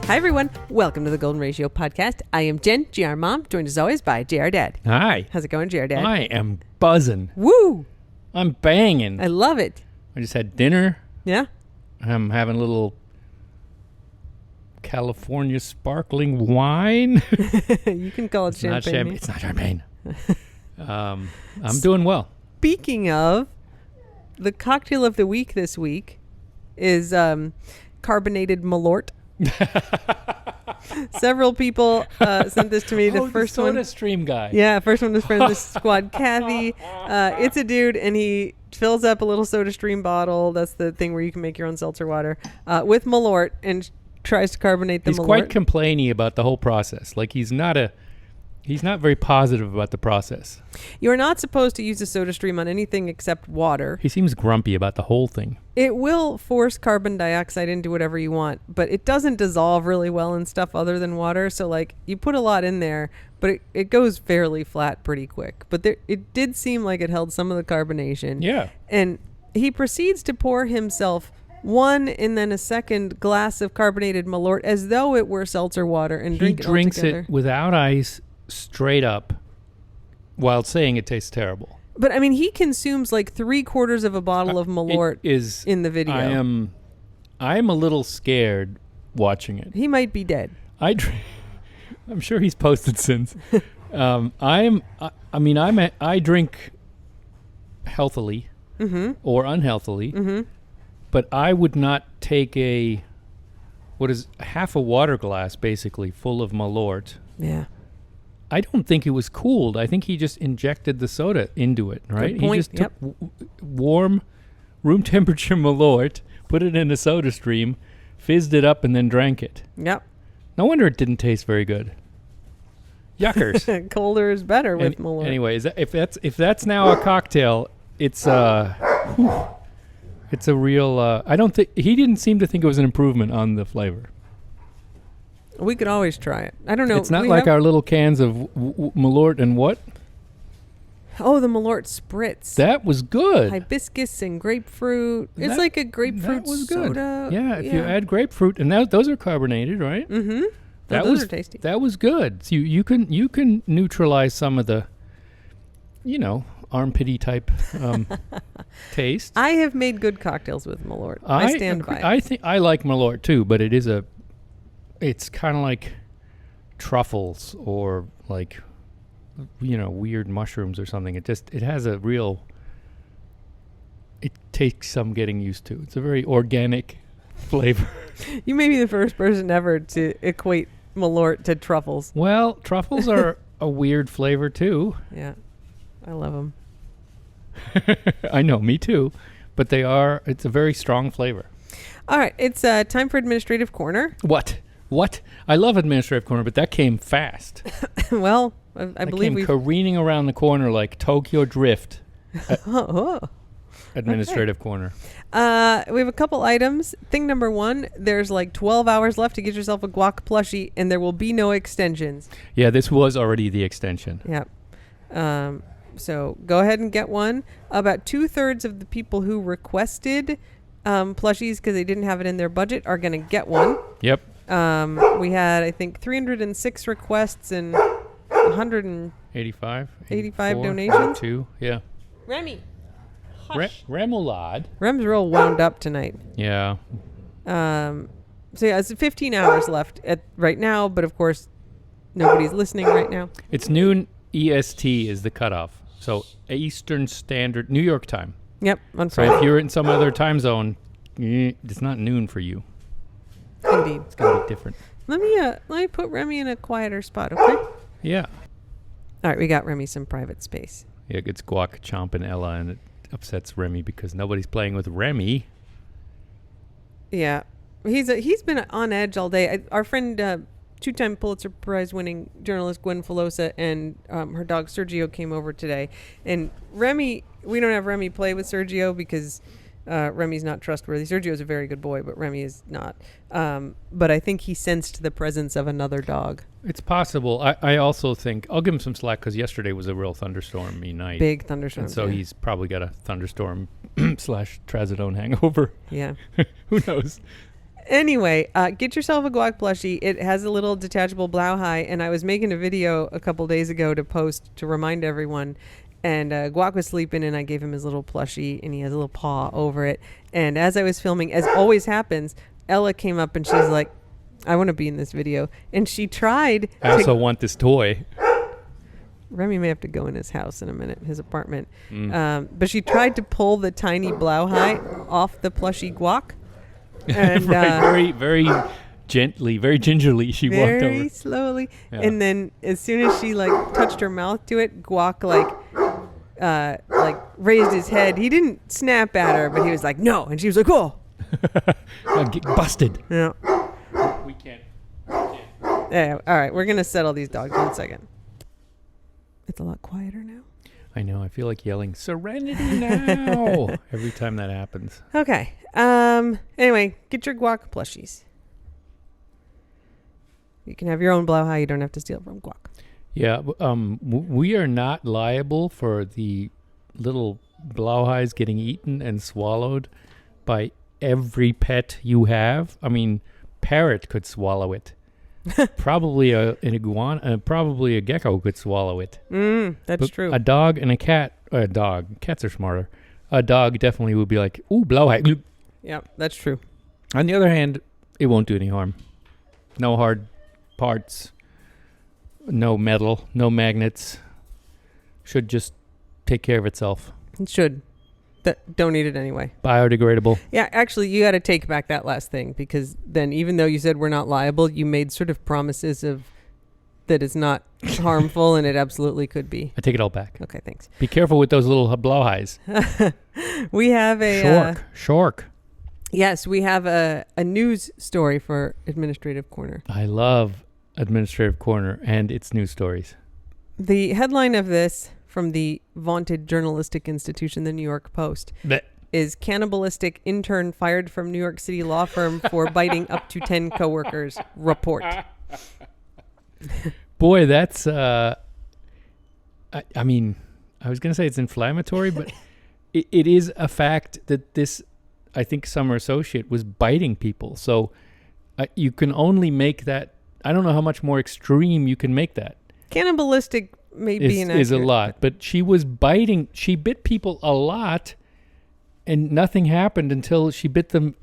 Hi, everyone. Welcome to the Golden Ratio Podcast. I am Jen, GR Mom, joined as always by JR Dad. Hi. How's it going, JR Dad? I am buzzing. Woo! I'm banging. I love it. I just had dinner. Yeah? I'm having a little California sparkling wine. You can call it champagne. It's not champagne. I'm doing well. Speaking of, the cocktail of the week this week is carbonated Malort. Several people sent this to me. The first the one, Soda Stream guy. Yeah, first one was friend of the squad, Kathy. It's a dude, and he fills up a little Soda Stream bottle. That's the thing where you can make your own seltzer water with Malort, and tries to carbonate the Malort. He's quite complainy about the whole process. Like he's not very positive about the process. You're not supposed to use a Soda Stream on anything except water. He seems grumpy about the whole thing. It will force carbon dioxide into whatever you want, but it doesn't dissolve really well in stuff other than water. So, like, you put a lot in there, but it goes fairly flat pretty quick. But it did seem like it held some of the carbonation. Yeah. And he proceeds to pour himself one and then a second glass of carbonated Malort as though it were seltzer water and drink it all drinks together. it without ice, straight up, while saying it tastes terrible. But I mean, he consumes like 3/4 of a bottle of Malort in the video. I am a little scared watching it. He might be dead. I'm sure he's posted since. I drink healthily or unhealthily, but I would not take half a water glass basically full of Malort. Yeah. I don't think it was cooled. I think he just injected the soda into it, right? Good point. He just took warm, room temperature Malort, put it in a Soda Stream, fizzed it up, and then drank it. Yep. No wonder it didn't taste very good. Yuckers. Colder is better with Malort. Anyway, if that's now a cocktail, it's a real. I don't think he didn't seem to think it was an improvement on the flavor. We could always try it. I don't know. It's not like our little cans of Malort and what? Oh, the Malort Spritz. That was good. Hibiscus and grapefruit. It's like a grapefruit soda. Yeah, if you add grapefruit, and those are carbonated, right? Mm-hmm. Those are tasty. That was good. So you can neutralize some of the, armpity type taste. I have made good cocktails with Malort. I stand by it. I think I like Malort too, but it's kind of like truffles or like, weird mushrooms or something. It takes some getting used to. It's a very organic flavor. You may be the first person ever to equate Malort to truffles. Well, truffles are a weird flavor too. Yeah, I love them. I know, me too. But it's a very strong flavor. All right, it's time for Administrative Corner. What? I love Administrative Corner, but that came fast. Well, I believe we careening around the corner like Tokyo Drift. Administrative Corner. We have a couple items. Thing number 1, there's like 12 hours left to get yourself a guac plushie, and there will be no extensions. Yeah, this was already the extension. Yep. So go ahead and get one. About 2/3 of the people who requested plushies because they didn't have it in their budget are going to get one. Yep. We had, I think, 306 requests and 185 donations. 2, yeah. Remy, hush. Remoulade. Rem's real wound up tonight. Yeah. So yeah, it's 15 hours left right now, but of course, nobody's listening right now. It's noon EST is the cutoff. So Eastern Standard, New York time. Yep, on Friday. So if you're in some other time zone, it's not noon for you. Indeed. It's going to be different. Let me put Remy in a quieter spot, okay? Yeah. All right, we got Remy some private space. Yeah, it's guac chomping Ella, and it upsets Remy because nobody's playing with Remy. Yeah. He's been on edge all day. Our friend, 2-time Pulitzer Prize winning journalist Gwen Filosa and her dog Sergio came over today. And Remy, we don't have Remy play with Sergio because Remy's not trustworthy. Sergio's a very good boy, but Remy is not. But I think he sensed the presence of another dog. It's possible. I also think I'll give him some slack because yesterday was a real thunderstormy night. Big thunderstorm. And so he's probably got a thunderstorm / trazodone hangover. Yeah. Who knows? Anyway, get yourself a guac plushie. It has a little detachable Blowha, and I was making a video a couple days ago to post to remind everyone. And Guac was sleeping, and I gave him his little plushie, and he has a little paw over it. And as I was filming, as always happens, Ella came up, and she's like, I want to be in this video. And she tried. I also want this toy. Remy may have to go in his house in a minute, his apartment. But she tried to pull the tiny Blowha off the plushie Guac. And, right, very, very gently, very gingerly, she walked over. Very slowly. Yeah. And then as soon as she touched her mouth to it, Guac raised his head. He didn't snap at her, but he was like, no. And she was like, oh. Get busted. Yeah. We can't. Yeah. All right. We're going to settle these dogs. 1 second. It's a lot quieter now. I know. I feel like yelling "Serenity now" every time that happens. Okay. Anyway, get your Guac plushies. You can have your own Blowha. You don't have to steal from Guac. Yeah. We are not liable for the little Blowhas getting eaten and swallowed by every pet you have. I mean, parrot could swallow it. Probably an iguana, probably a gecko could swallow it. That's but true. A dog and a cat, cats are smarter. A dog definitely would be like, ooh, Blowha. Yeah, that's true. On the other hand, it won't do any harm. No hard parts, no metal, no magnets. Should just take care of itself. It should. Don't eat it anyway. Biodegradable. Yeah, actually, you got to take back that last thing, because then even though you said we're not liable, you made sort of promises of that it's not harmful, and it absolutely could be. I take it all back. Okay, thanks. Be careful with those little Blowhas. We have a... Shark. Yes, we have a news story for Administrative Corner. I love Administrative Corner and its news stories. The headline of this, from the vaunted journalistic institution, the New York Post, is cannibalistic intern fired from New York City law firm for biting up to 10 coworkers. Report. Boy, that's... I mean, I was going to say it's inflammatory, but it is a fact that this, I think, summer associate was biting people. So you can only make that... I don't know how much more extreme you can make that. Cannibalistic may be inaccurate. Is a lot, but she was biting. She bit people a lot, and nothing happened until she bit them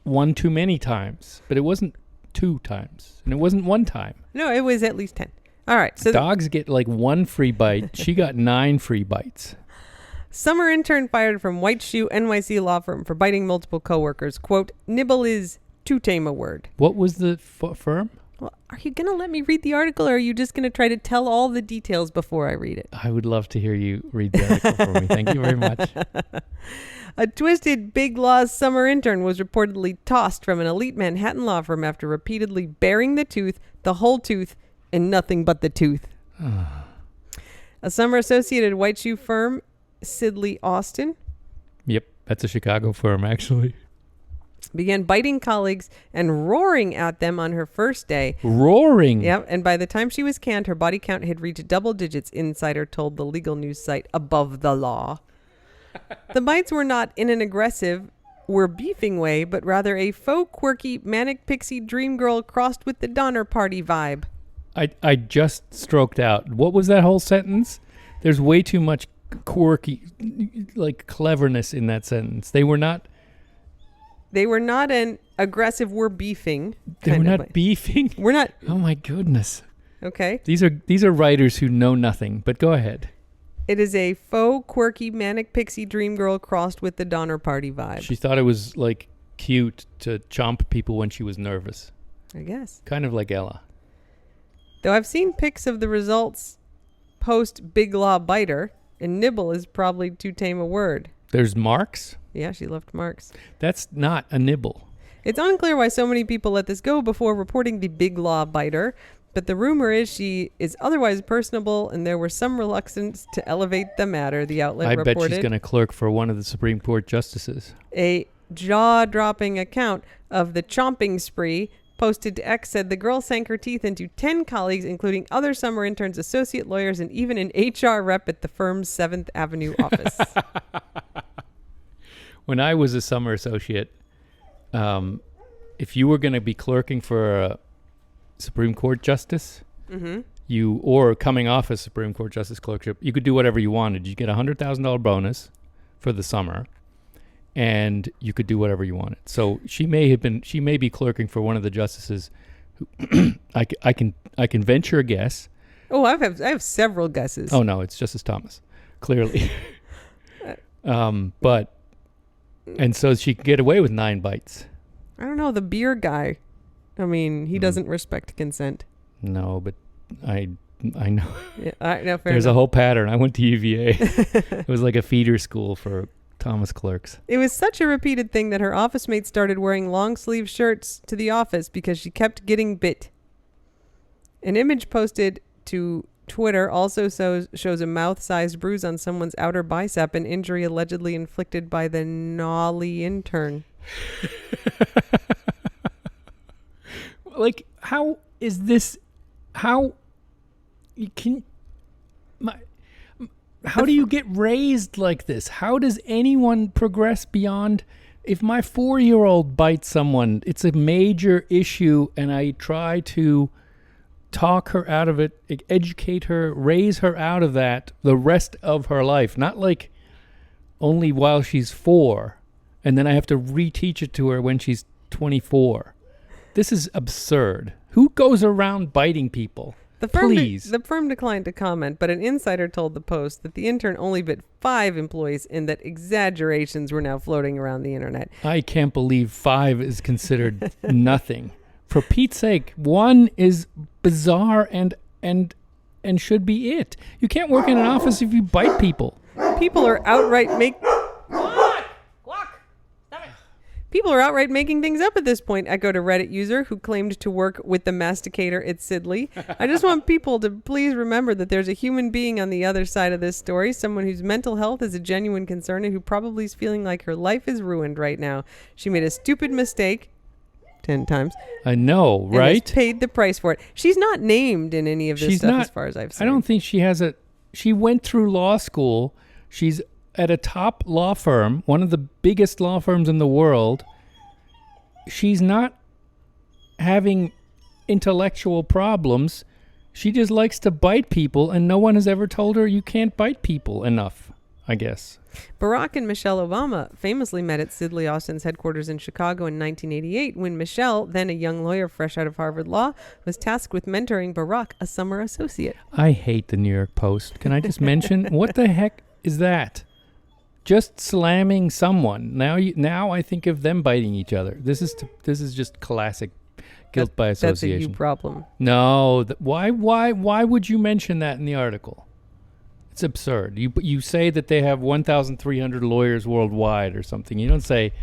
one too many times. But it wasn't 2 times, and it wasn't 1 time. No, it was at least 10. All right. So dogs get like 1 free bite. She got 9 free bites. Summer intern fired from White Shoe NYC law firm for biting multiple coworkers. Quote, nibble is too tame a word. What was the firm? Well, are you going to let me read the article, or are you just going to try to tell all the details before I read it? I would love to hear you read the article for me. Thank you very much. A twisted Big Law's summer intern was reportedly tossed from an elite Manhattan law firm after repeatedly baring the tooth, the whole tooth, and nothing but the tooth. A summer associated White Shoe firm, Sidley Austin. Yep, that's a Chicago firm, actually. Began biting colleagues and roaring at them on her first day. Roaring? Yep, and by the time she was canned, her body count had reached double digits, insider told the legal news site Above the Law. The bites were not in an aggressive, we're beefing way, but rather a faux, quirky, manic pixie dream girl crossed with the Donner Party vibe. I just stroked out. What was that whole sentence? There's way too much quirky, like, cleverness in that sentence. They were not an aggressive, we're beefing. They were not beefing? We're not. Oh, my goodness. Okay. These are writers who know nothing, but go ahead. It is a faux, quirky, manic pixie dream girl crossed with the Donner Party vibe. She thought it was, like, cute to chomp people when she was nervous. I guess. Kind of like Ella. Though I've seen pics of the results post Big Law biter, and nibble is probably too tame a word. There's marks? Yeah, she left marks. That's not a nibble. It's unclear why so many people let this go before reporting the Big Law biter. But the rumor is she is otherwise personable, and there were some reluctance to elevate the matter, the outlet I reported. bet she's going to clerk for one of the Supreme Court justices. A jaw-dropping account of the chomping spree posted to X said the girl sank her teeth into 10 colleagues, including other summer interns, associate lawyers, and even an HR rep at the firm's 7th Avenue office. When I was a summer associate, if you were going to be clerking for a Supreme Court justice, or coming off a Supreme Court justice clerkship, you could do whatever you wanted. You get a $100,000 bonus for the summer, and you could do whatever you wanted. So she may be clerking for one of the justices who I can venture a guess. Oh, I have several guesses. Oh no, it's Justice Thomas, clearly. And so she can get away with 9 bites. I don't know, the beer guy. I mean, he doesn't respect consent. No, but I know. Yeah, no, fair There's enough. a whole pattern. I went to UVA. It was like a feeder school for Thomas clerks. It was such a repeated thing that her office mates started wearing long sleeve shirts to the office because she kept getting bit. An image posted to Twitter also shows a mouth-sized bruise on someone's outer bicep, an injury allegedly inflicted by the gnarly intern. Like, how is this? How you can? How do you get raised like this? How does anyone progress beyond? If my 4-year-old bites someone, it's a major issue, and I try to talk her out of it, educate her, raise her out of that the rest of her life. Not like only while she's 4, and then I have to reteach it to her when she's 24. This is absurd. Who goes around biting people? The firm Please. the firm declined to comment, but an insider told the Post that the intern only bit 5 employees and that exaggerations were now floating around the internet. I can't believe 5 is considered nothing. For Pete's sake, 1 is bizarre and should be it. You can't work in an office if you bite people. People are outright making things up at this point, echoed a Reddit user who claimed to work with the masticator at Sidley. I just want people to please remember that there's a human being on the other side of this story, someone whose mental health is a genuine concern and who probably is feeling like her life is ruined right now. She made a stupid mistake 10 times. I know, And right? has paid the price for it. She's not named in any of this She's stuff not, as far as I've seen. I don't think she has she went through law school. She's at a top law firm, one of the biggest law firms in the world. She's not having intellectual problems. She just likes to bite people, and no one has ever told her you can't bite people enough, I guess. Barack and Michelle Obama famously met at Sidley Austin's headquarters in Chicago in 1988 when Michelle, then a young lawyer fresh out of Harvard Law, was tasked with mentoring Barack, a summer associate. I hate the New York Post. Can I just mention, what the heck is that? Just slamming someone. Now I think of them biting each other. This is just classic guilt by association. That's a you problem. No, why would you mention that in the article? It's absurd. You say that they have 1,300 lawyers worldwide or something. You don't say,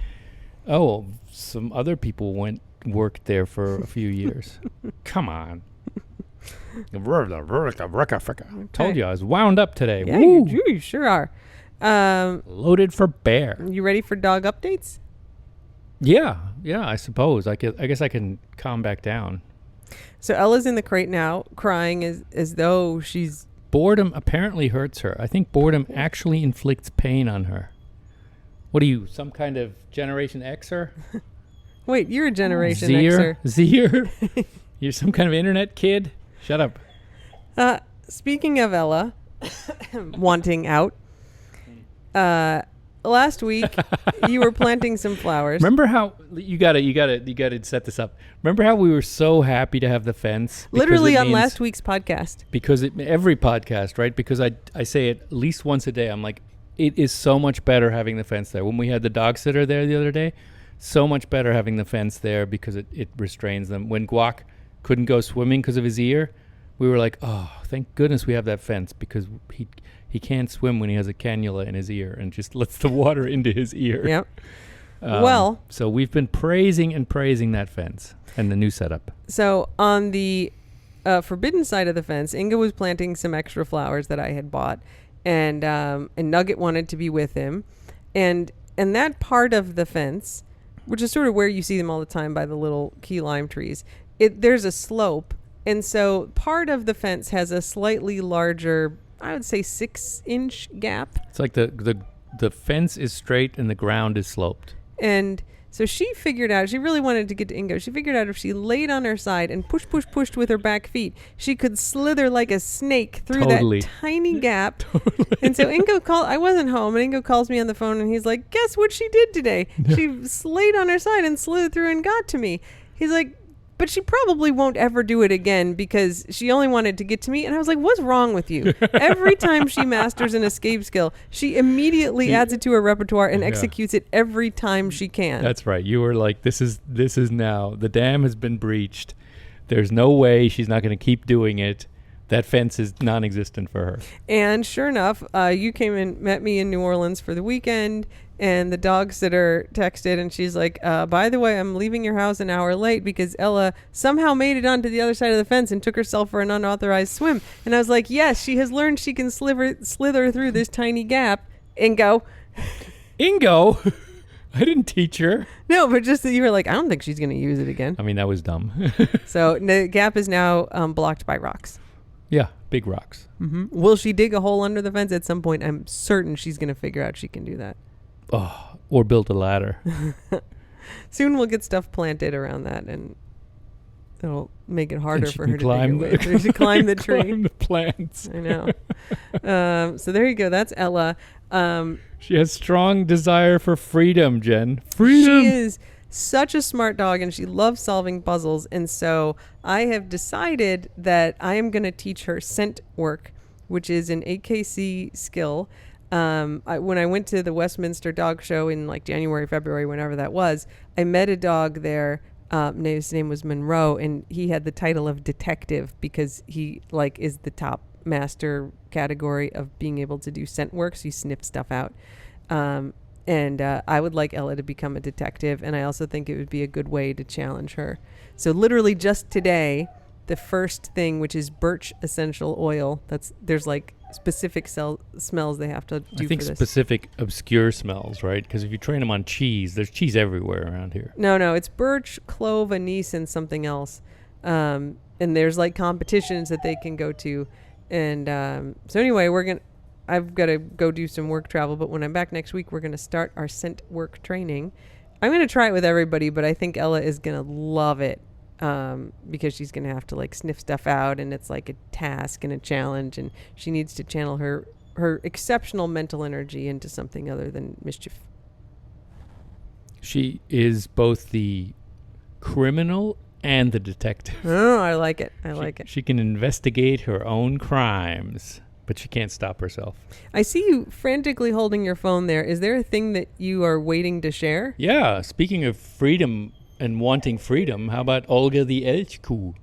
oh, some other people worked there for a few years. Come on. Told you I was wound up today. Yeah, Woo! you sure are. Loaded for bear. You ready for dog updates? Yeah, I suppose. I guess I can calm back down. So Ella's in the crate now, crying as though she's... Boredom apparently hurts her. I think boredom actually inflicts pain on her. What are you, some kind of Generation Xer? Wait, you're a Generation Xer? Xer. Xer? You're some kind of internet kid? Shut up. Speaking of Ella wanting out, last week you were planting some flowers. Remember how you gotta set this up. Remember how we were so happy to have the fence? Literally on last week's podcast. Because every podcast, right? Because I say it at least once a day. I'm like, it is so much better having the fence there. When we had the dog sitter there the other day, so much better having the fence there because it restrains them. When Guac couldn't go swimming because of his ear, we were like, oh, thank goodness we have that fence because he can't swim when he has a cannula in his ear and just lets the water into his ear. Yep. So we've been praising that fence and the new setup. So on the forbidden side of the fence, Inga was planting some extra flowers that I had bought, and Nugget wanted to be with him, and that part of the fence, which is sort of where you see them all the time by the little key lime trees, there's a slope, and so part of the fence has a slightly larger, I would say 6-inch gap. It's like the fence is straight and the ground is sloped. And so she figured out, she really wanted to get to Ingo. She figured out if she laid on her side and pushed with her back feet, she could slither like a snake through that tiny gap. And so Ingo called, I wasn't home, and Ingo calls me on the phone and he's like, guess what she did today? She laid on her side and slithered through and got to me. He's like, but she probably won't ever do it again because she only wanted to get to me. And I was like, what's wrong with you? Every time she masters an escape skill, she immediately adds it to her repertoire and executes it every time she can. That's right. You were like, this is now, the dam has been breached. There's no way she's not going to keep doing it. That fence is non-existent for her. And sure enough, you came and met me in New Orleans for the weekend, and the dog sitter texted, and she's like, by the way, I'm leaving your house an hour late because Ella somehow made it onto the other side of the fence and took herself for an unauthorized swim. And I was like, yes, she has learned she can slither through this tiny gap. Ingo? I didn't teach her. No, but just that you were like, I don't think she's going to use it again. I mean, that was dumb. So the gap is now blocked by rocks. Yeah, big rocks. Mm-hmm. Will she dig a hole under the fence at some point? I'm certain she's going to figure out she can do that. Oh, or build a ladder. Soon we'll get stuff planted around that, and it'll make it harder for her to climb climb the tree. Climb the plants. I know. So there you go. That's Ella. She has strong desire for freedom, Jen. Freedom. She is such a smart dog, and she loves solving puzzles. And so I have decided that I am going to teach her scent work, which is an AKC skill. When I went to the Westminster Dog Show in like January, February, whenever that was, I met a dog there. His name was Monroe, and he had the title of detective because he like is the top master category of being able to do scent work. So you sniff stuff out. And I would like Ella to become a detective, and I also think it would be a good way to challenge her. So literally just today, the first thing, which is birch essential oil, there's like specific smells they have to do. I think for this. Specific obscure smells, right? Because if you train them on cheese, there's cheese everywhere around here. No, it's birch, clove, anise, and something else. And there's like competitions that they can go to. And so anyway, I've got to go do some work travel, but when I'm back next week, we're going to start our scent work training. I'm going to try it with everybody, but I think Ella is going to love it because she's going to have to like sniff stuff out, and it's like a task and a challenge, and she needs to channel her exceptional mental energy into something other than mischief. She is both the criminal and the detective. Oh, I like it. I like it. She can investigate her own crimes, but she can't stop herself. I see you frantically holding your phone there. Is there a thing that you are waiting to share? Yeah, speaking of freedom and wanting freedom, how about Olga the Elk Cow?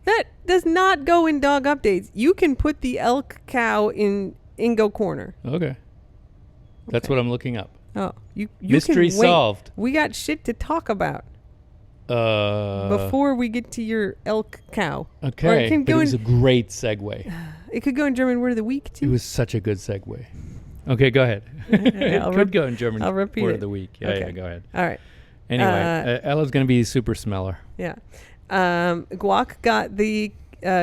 That does not go in dog updates. You can put the Elk Cow in Ingo Corner. Okay. That's what I'm looking up. Oh, you Mystery can wait. solved. We got shit to talk about before we get to your Elk Cow. Okay, but it was a great segue. It could go in German Word of the Week, too. It was such a good segue. Okay, go ahead. It could go in German Word of the Week. Yeah, go ahead. All right. Anyway, Ella's going to be a super smeller. Yeah. Guac got the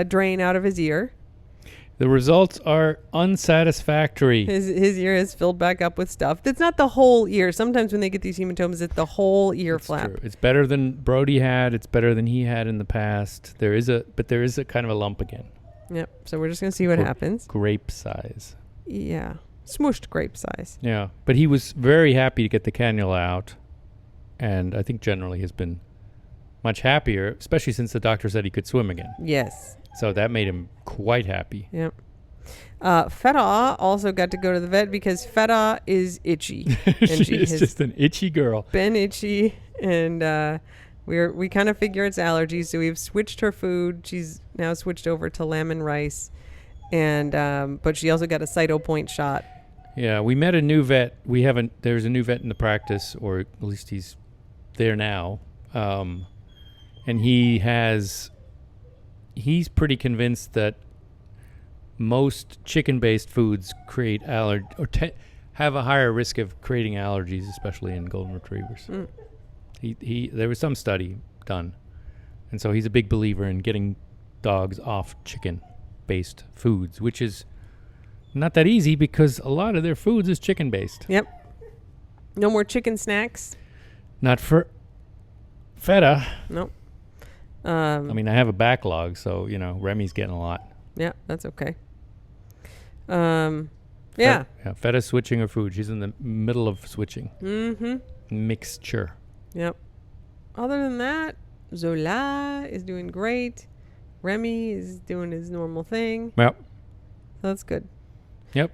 drain out of his ear. The results are unsatisfactory. His ear is filled back up with stuff. That's not the whole ear. Sometimes when they get these hematomas, it's the whole ear flap. True. It's better than Brody had. It's better than he had in the past. There is a kind of a lump again. Yep. So we're just going to see what happens. Grape size. Yeah. Smooshed grape size. Yeah. But he was very happy to get the cannula out. And I think generally has been much happier, especially since the doctor said he could swim again. Yes. So that made him quite happy. Yep. Feta also got to go to the vet because Feta is itchy. And she is just an itchy girl. Been itchy, and we kind of figure it's allergies, so we've switched her food. She's now switched over to lamb and rice, and but she also got a Cytopoint shot. Yeah, we met a new vet. There's a new vet in the practice, or at least he's there now, and he has he's pretty convinced that most chicken-based foods create have a higher risk of creating allergies, especially in golden retrievers. There was some study done, and so he's a big believer in getting dogs off chicken-based foods, which is not that easy because a lot of their foods is chicken-based. Yep. No more chicken snacks. Not for feta. Nope. I mean, I have a backlog, so Remy's getting a lot. Yeah, that's okay. Yeah. Feta's switching her food. She's in the middle of switching. Mm-hmm. Mixture. Yep. Other than that, Zola is doing great. Remy is doing his normal thing. Yep. So that's good. Yep.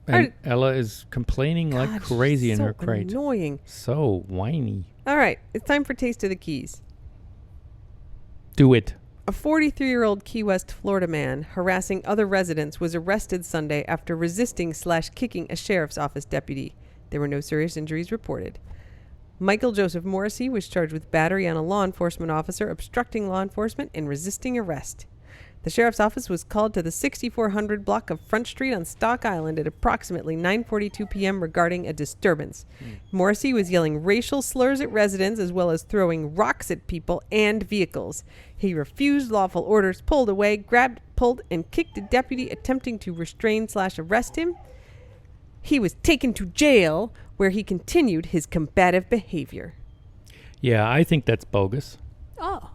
And Ella is complaining like crazy in her crate. Annoying. So whiny. All right. It's time for Taste of the Keys. Do it. A 43-year-old Key West, Florida man harassing other residents was arrested Sunday after resisting/kicking a sheriff's office deputy. There were no serious injuries reported. Michael Joseph Morrissey was charged with battery on a law enforcement officer, obstructing law enforcement, and resisting arrest. The sheriff's office was called to the 6400 block of Front Street on Stock Island at approximately 9:42 p.m. regarding a disturbance. Morrissey was yelling racial slurs at residents as well as throwing rocks at people and vehicles. He refused lawful orders, pulled away, grabbed, pulled, and kicked a deputy attempting to restrain/arrest him. He was taken to jail where he continued his combative behavior. Yeah, I think that's bogus. Oh.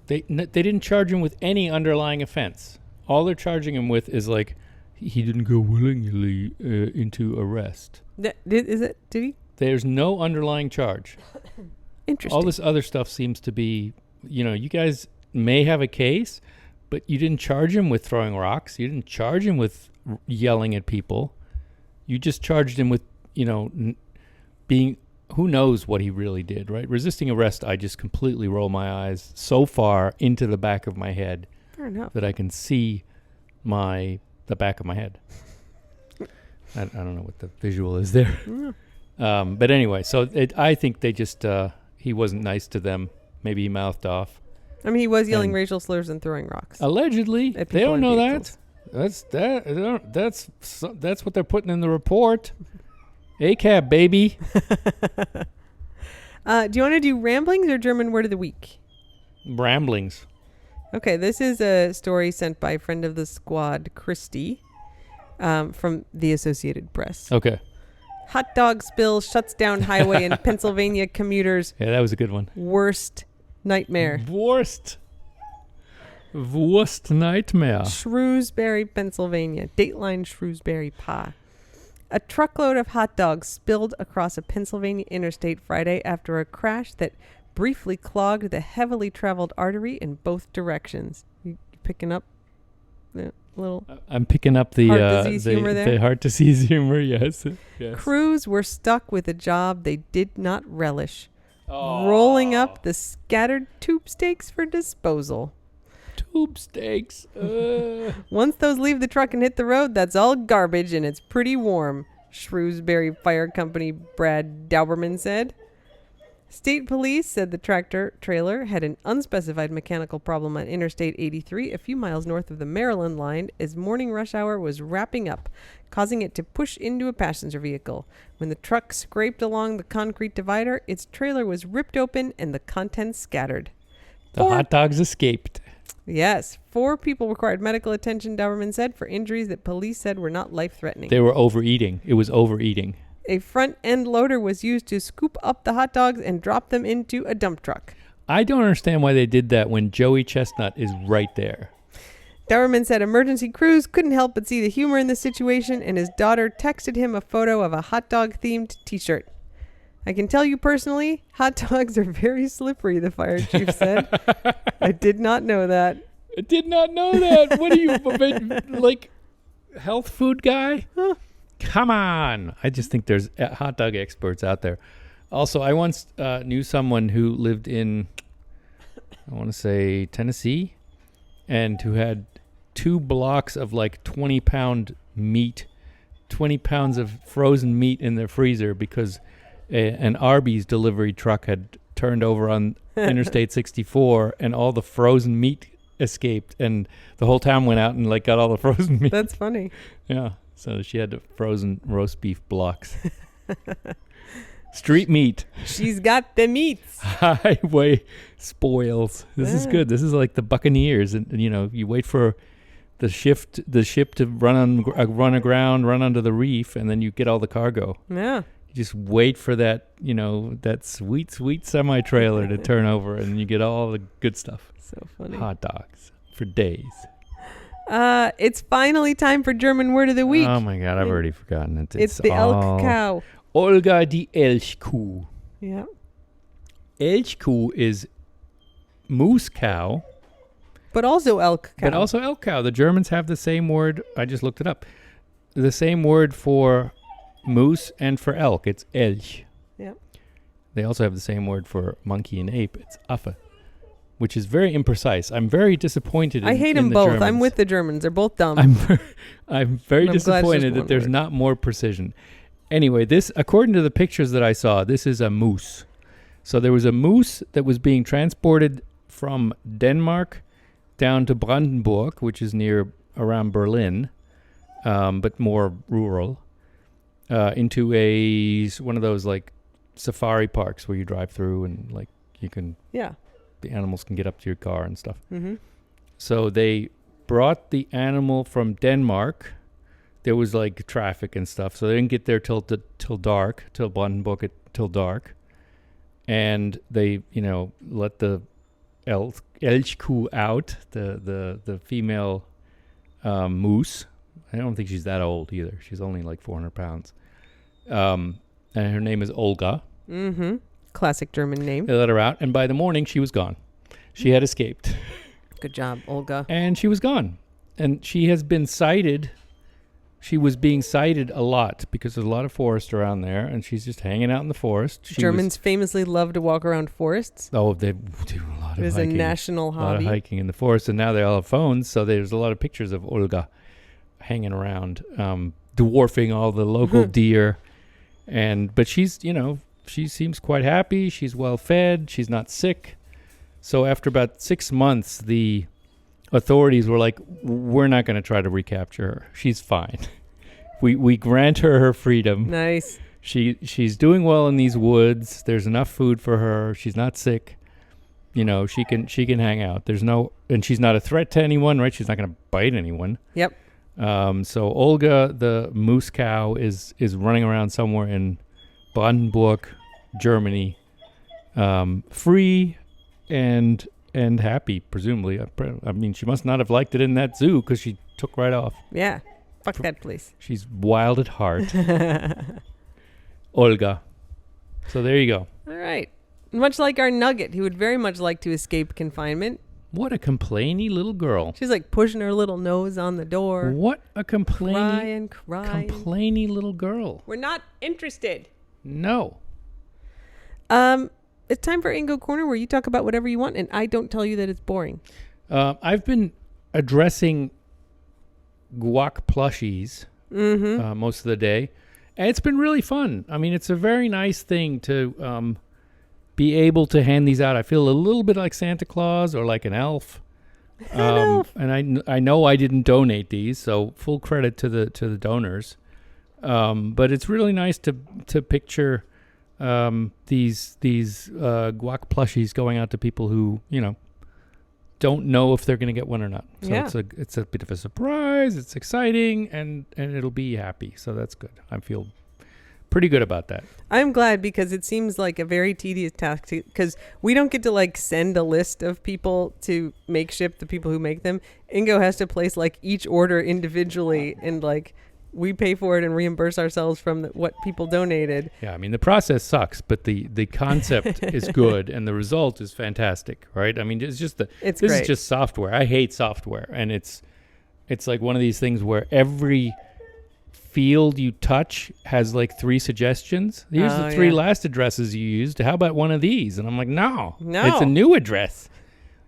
They didn't charge him with any underlying offense. All they're charging him with is like he didn't go willingly into arrest. Did he? There's no underlying charge. Interesting. All this other stuff seems to be, you guys may have a case, but you didn't charge him with throwing rocks. You didn't charge him with yelling at people. You just charged him with, being... Who knows what he really did, right? Resisting arrest, I just completely roll my eyes so far into the back of my head Fair enough. that I can see the back of my head. I don't know what the visual is there. But anyway, so I think they just, he wasn't nice to them. Maybe he mouthed off. I mean, he was yelling racial slurs and throwing rocks. Allegedly. They don't know that. That's what they're putting in the report. ACAB, baby. Do you want to do ramblings or German word of the week? Ramblings. Okay, this is a story sent by a friend of the squad, Christy, from the Associated Press. Okay. Hot dog spill shuts down highway in Pennsylvania commuters. Yeah, that was a good one. Worst nightmare. Worst nightmare. Shrewsbury, Pennsylvania. Dateline Shrewsbury, Pa. A truckload of hot dogs spilled across a Pennsylvania interstate Friday after a crash that briefly clogged the heavily traveled artery in both directions. You picking up the little... I'm picking up the heart disease humor, yes. Crews were stuck with a job they did not relish. Oh. Rolling up the scattered tube steaks for disposal. Tube steaks. Once those leave the truck and hit the road, that's all garbage and it's pretty warm, Shrewsbury Fire Company Brad Dauberman said. State police said the tractor-trailer had an unspecified mechanical problem on Interstate 83 a few miles north of the Maryland line as morning rush hour was wrapping up, causing it to push into a passenger vehicle. When the truck scraped along the concrete divider, its trailer was ripped open and the contents scattered. The hot dogs escaped. Yes. 4 people required medical attention, Dauberman said, for injuries that police said were not life-threatening. They were overeating. It was overeating. A front-end loader was used to scoop up the hot dogs and drop them into a dump truck. I don't understand why they did that when Joey Chestnut is right there. Dauberman said emergency crews couldn't help but see the humor in the situation, and his daughter texted him a photo of a hot dog-themed T-shirt. I can tell you personally, hot dogs are very slippery, the fire chief said. I did not know that. I did not know that. What are you, like, health food guy? Huh. Come on. I just think there's hot dog experts out there. Also, I once knew someone who lived in, I want to say, Tennessee, and who had 2 blocks of like 20-pound meat, 20 pounds of frozen meat in their freezer because an Arby's delivery truck had turned over on Interstate 64 and all the frozen meat escaped, and the whole town went out and like got all the frozen meat. That's funny. Yeah, so she had the frozen roast beef blocks. Street meat. She's got the meats. Highway spoils. This is good. This is like the Buccaneers, and you know, you wait for the ship to run aground, run onto the reef, and then you get all the cargo. Yeah. You just wait for that, you know, that sweet semi trailer to turn over, and you get all the good stuff. So funny. Hot dogs for days. It's finally time for German word of the week. Oh my God, I've already forgotten it. It's the Elk Cow. Olga die Elk Kuh. Yeah. Elk Kuh is moose cow. But also elk cow. But also elk cow. The Germans have the same word. I just looked it up. The same word for moose and for elk. It's Elch. Yeah. They also have the same word for monkey and ape. It's Affe, which is very imprecise. I'm very disappointed in I hate them the both. Germans. I'm with the Germans. They're both dumb. I'm very disappointed that there's not more precision. Anyway, this, according to the pictures that I saw, this is a moose. So there was a moose that was being transported from Denmark down to Brandenburg, which is around Berlin, but more rural, into one of those like safari parks where you drive through and like you can, the animals can get up to your car and stuff. Mm-hmm. So they brought the animal from Denmark. There was like traffic and stuff, so they didn't get there till dark, till Brandenburg till dark, and they, you know, let the Elk Kuh out, the female moose. I don't think she's that old either. She's only like 400 pounds, and her name is Olga. Mm-hmm. Classic German name. They let her out, and by the morning she was gone. She had escaped. Good job, Olga. And she was gone, and she has been sighted. She was being sighted a lot because there's a lot of forest around there, and she's just hanging out in the forest. Germans famously love to walk around forests. Oh, they do a lot of hiking. It is a national hobby. A lot of hiking in the forest, and now they all have phones, so there's a lot of pictures of Olga hanging around, dwarfing all the local deer. But she's, you know, she seems quite happy. She's well fed. She's not sick. So after about 6 months, the authorities were like, we're not going to try to recapture her. She's fine. We grant her freedom. Nice. She's doing well in these woods. There's enough food for her. She's not sick. You know, she can hang out. And she's not a threat to anyone, right? She's not going to bite anyone. Yep. So Olga, the moose cow, is running around somewhere in Brandenburg, Germany, free and happy, presumably. I mean, she must not have liked it in that zoo because she took right off. Yeah. Fuck that place. She's wild at heart. Olga. So there you go. All right. Much like our Nugget, who would very much like to escape confinement. What a complainy little girl. She's like pushing her little nose on the door. What a crying. Complainy little girl. We're not interested. No. It's time for Ingo Corner, where you talk about whatever you want, and I don't tell you that it's boring. I've been addressing guac plushies most of the day, and it's been really fun. I mean, it's a very nice thing to be able to hand these out. I feel a little bit like Santa Claus or like an elf. And I know I didn't donate these, so full credit to the donors. But it's really nice to picture these guac plushies going out to people who, you know, don't know if they're going to get one or not. So it's a bit of a surprise. It's exciting, and it'll be happy. So that's good. I feel pretty good about that. I'm glad, because it seems like a very tedious task, because we don't get to like send a list of people to make ship, the people who make them. Ingo has to place like each order individually, and like we pay for it and reimburse ourselves from what people donated. Yeah, I mean, the process sucks, but the concept is good, and the result is fantastic, right? I mean, it's just this great. is just software. I hate software, and it's like one of these things where every field you touch has like 3 suggestions. Here's the 3 last addresses you used. How about one of these? And I'm like, no, it's a new address.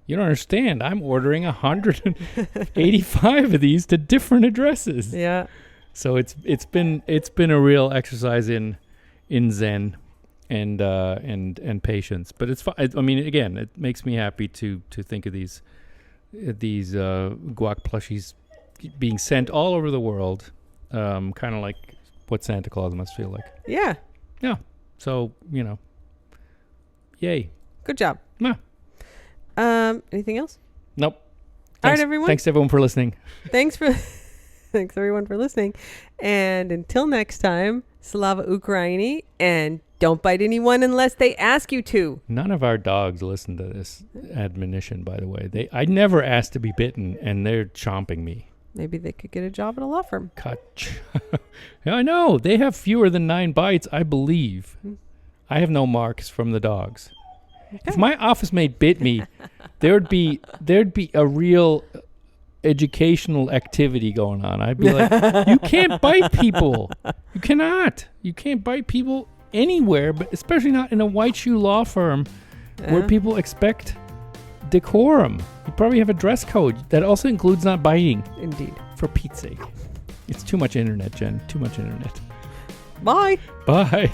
You don't understand. I'm ordering 185 of these to different addresses. Yeah. So it's been a real exercise in Zen and patience. But it's fun. I mean, again, it makes me happy to think of these these guac plushies being sent all over the world, kind of like what Santa Claus must feel like. Yeah. Yeah. So, yay. Good job. Yeah. Anything else? Nope. All right, Thanks, everyone. Thanks everyone for listening. Thanks everyone for listening. And until next time, Slava Ukraini, and don't bite anyone unless they ask you to. None of our dogs listen to this admonition, by the way. I never asked to be bitten, and they're chomping me. Maybe they could get a job at a law firm. Yeah, I know. They have fewer than 9 bites, I believe. I have no marks from the dogs. Okay. If my office mate bit me, there'd be a real educational activity going on. I'd be like, you can't bite people. You cannot. You can't bite people anywhere, but especially not in a white shoe law firm where people expect decorum. You probably have a dress code that also includes not biting. Indeed. For Pete's sake. It's too much internet, Jen. Too much internet. Bye. Bye.